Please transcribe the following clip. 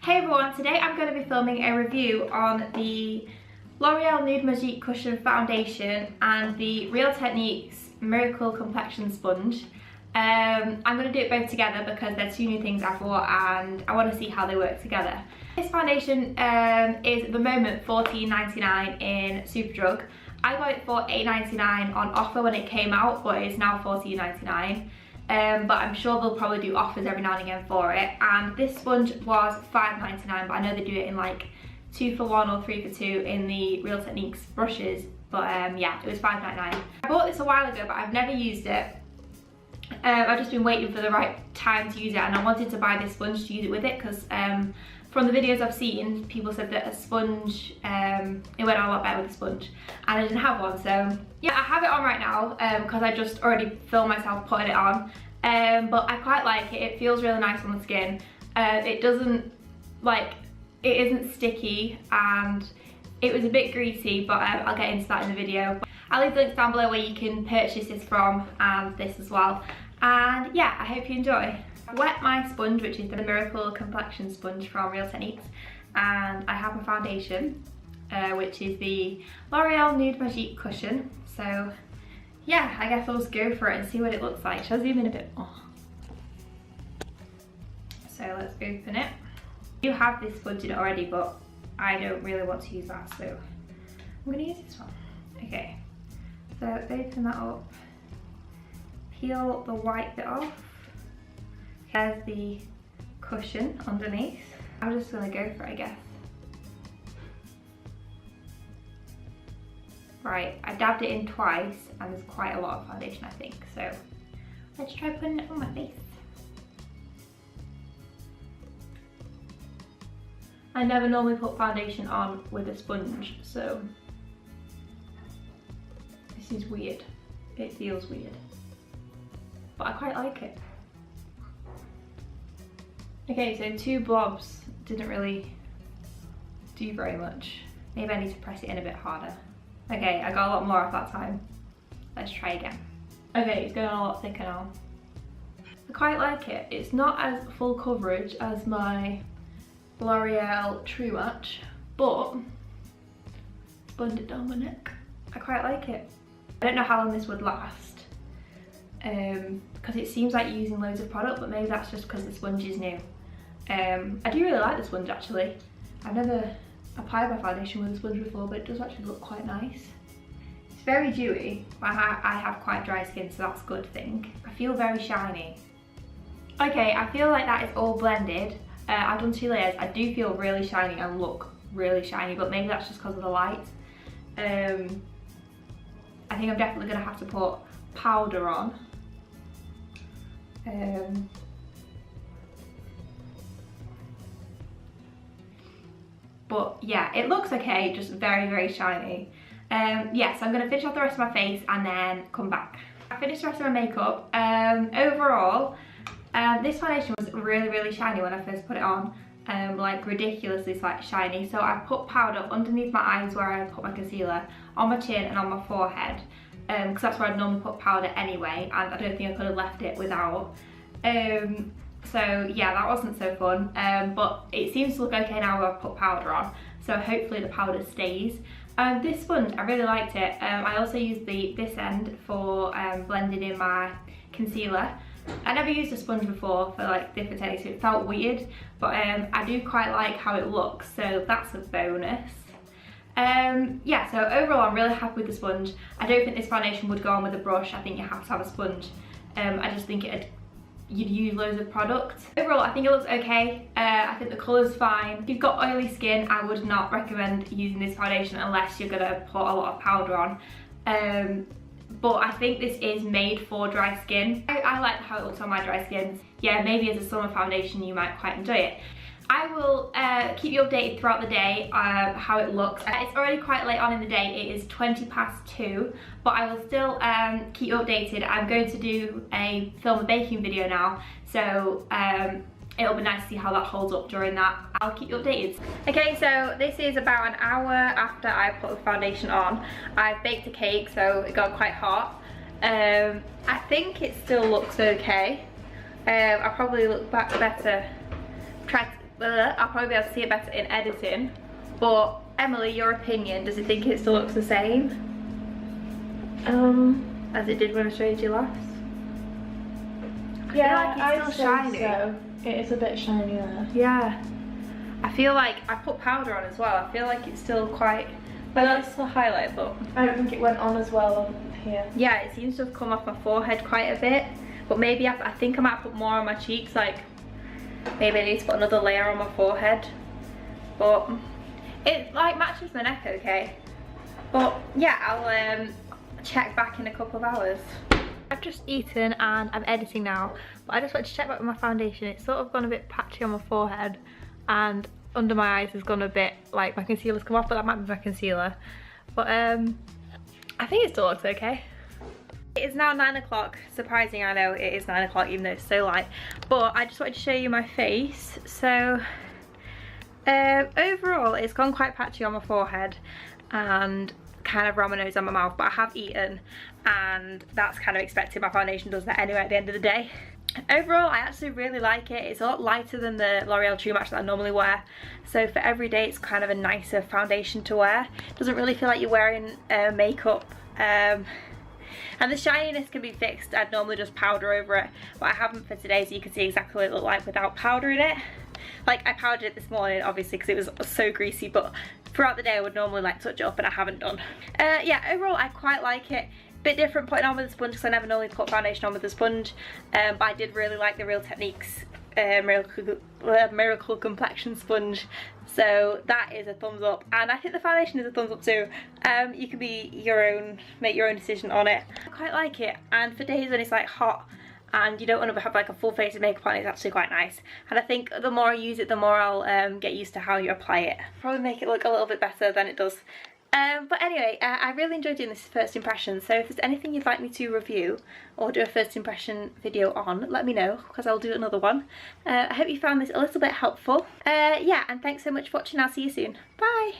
Hey everyone, today I'm going to be filming a review on the L'Oreal Nude Magique Cushion Foundation and the Real Techniques Miracle Complexion Sponge. I'm going to do it both together because they're two new things I bought and I want to see how they work together. This foundation is at the moment $14.99 in Superdrug. I got it for $8.99 on offer when it came out, but it's now $14.99. But I'm sure they'll probably do offers every now and again for it. And this sponge was $5.99, but I know they do it in like 2 for 1 or 3 for 2 in the Real Techniques brushes. But yeah, it was $5.99. I bought this a while ago, but I've never used it. I've just been waiting for the right time to use it, and I wanted to buy this sponge to use it with it because from the videos I've seen, people said that a sponge, it went on a lot better with a sponge, and I didn't have one. So yeah, I have it on right now because I just already filmed myself putting it on. But I quite like it. It feels really nice on the skin. It doesn't, like, it isn't sticky, and it was a bit greasy, but I'll get into that in the video. I'll leave the links down below where you can purchase this from, and this as well. And yeah, I hope you enjoy. I've wet my sponge, which is the Miracle Complexion Sponge from Real Techniques, and I have a foundation, which is the L'Oreal Nude Magique Cushion. So yeah, I guess I'll just go for it and see what it looks like. Shall I zoom in a bit more? So let's open it. I do have this sponge in it already, but I don't really want to use that, so I'm gonna use this one. Okay, so open that up, peel the white bit off. There's the cushion underneath. I'm just gonna go for it, I guess. Right, I dabbed it in twice and there's quite a lot of foundation, I think. So let's try putting it on my face. I never normally put foundation on with a sponge, so this is weird. It feels weird, but I quite like it. Okay, so 2 blobs didn't really do very much. Maybe I need to press it in a bit harder. Okay, I got a lot more off that time. Let's try again. Okay, it's going a lot thicker now. I quite like it. It's not as full coverage as my L'Oreal True Match, but blend it down my neck. I quite like it. I don't know how long this would last because it seems like you're using loads of product, but maybe that's just because the sponge is new. I do really like the sponge actually. I've never applied my foundation with a sponge before, but it does actually look quite nice. It's very dewy, but I have quite dry skin, so that's a good thing. I feel very shiny. Okay, I feel like that is all blended. I've done 2 layers. I do feel really shiny and look really shiny, but maybe that's just because of the light. I think I'm definitely going to have to put powder on. But yeah, it looks okay, just very, very shiny. Yeah, so I'm going to finish off the rest of my face and then come back. I finished the rest of my makeup. Overall, this foundation was really, really shiny when I first put it on. Like ridiculously shiny. So I put powder underneath my eyes where I put my concealer, on my chin and on my forehead. Because that's where I'd normally put powder anyway, and I don't think I could have left it without. So yeah, that wasn't so fun, but it seems to look okay now where I've put powder on, so hopefully the powder stays. This sponge, I really liked it. I also used this end for blending in my concealer. I never used a sponge before for like different techniques, so it felt weird, but I do quite like how it looks, so that's a bonus. Yeah, so overall I'm really happy with the sponge. I don't think this foundation would go on with a brush. I think you have to have a sponge. I just think you'd use loads of product. Overall, I think it looks okay. I think the colour's fine. If you've got oily skin, I would not recommend using this foundation unless you're gonna put a lot of powder on. But I think this is made for dry skin. I like how it looks on my dry skin. Yeah, maybe as a summer foundation you might quite enjoy it. I will keep you updated throughout the day how it looks. It's already quite late on in the day. It is 2:20, but I will still keep you updated. I'm going to do film a baking video now, so it'll be nice to see how that holds up during that. I'll keep you updated. Okay, so this is about an hour after I put the foundation on. I baked a cake, so it got quite hot. I think it still looks okay. I probably look back better. I'll probably be able to see it better in editing. But Emily, your opinion, does it think it still looks the same? As it did when I showed you last? Yeah, I feel like it's still shiny. So. It is a bit shiny there. Yeah. I feel like I put powder on as well. I feel like it's still quite, well, that's still highlight, but I don't think it went on as well on here. yeah, it seems to have come off my forehead quite a bit. But maybe I think I might put more on my cheeks, like maybe I need to put another layer on my forehead. But it like matches my neck okay. But yeah, I'll check back in a couple of hours. I've just eaten and I'm editing now, but I just wanted to check back with my foundation. It's sort of gone a bit patchy on my forehead and under my eyes has gone a bit, like my concealer's come off, but that might be my concealer. But I think it still looks okay. It is now 9 o'clock. Surprising, I know it is 9 o'clock even though it's so light. But I just wanted to show you my face. So overall it's gone quite patchy on my forehead and kind of around my nose and my mouth, but I have eaten and that's kind of expected. My foundation does that anyway at the end of the day. Overall, I actually really like it. It's a lot lighter than the L'Oreal True Match that I normally wear. So for every day, it's kind of a nicer foundation to wear. It doesn't really feel like you're wearing makeup. And the shininess can be fixed. I'd normally just powder over it, but I haven't for today, so you can see exactly what it looked like without powdering it. Like, I powdered it this morning, obviously, because it was so greasy, but throughout the day I would normally like touch it up, and I haven't done. Yeah, overall I quite like it. Bit different putting on with a sponge because I never normally put foundation on with a sponge, but I did really like the Real Techniques Miracle Complexion sponge, so that is a thumbs up, and I think the foundation is a thumbs up too. You can be your own, make your own decision on it. I quite like it, and for days when it's like hot and you don't want to have like a full face of makeup on, it's actually quite nice. And I think the more I use it, the more I'll get used to how you apply it. Probably make it look a little bit better than it does. But anyway, I really enjoyed doing this first impression, so if there's anything you'd like me to review or do a first impression video on, let me know, because I'll do another one. I hope you found this a little bit helpful. Yeah, and thanks so much for watching. I'll see you soon. Bye!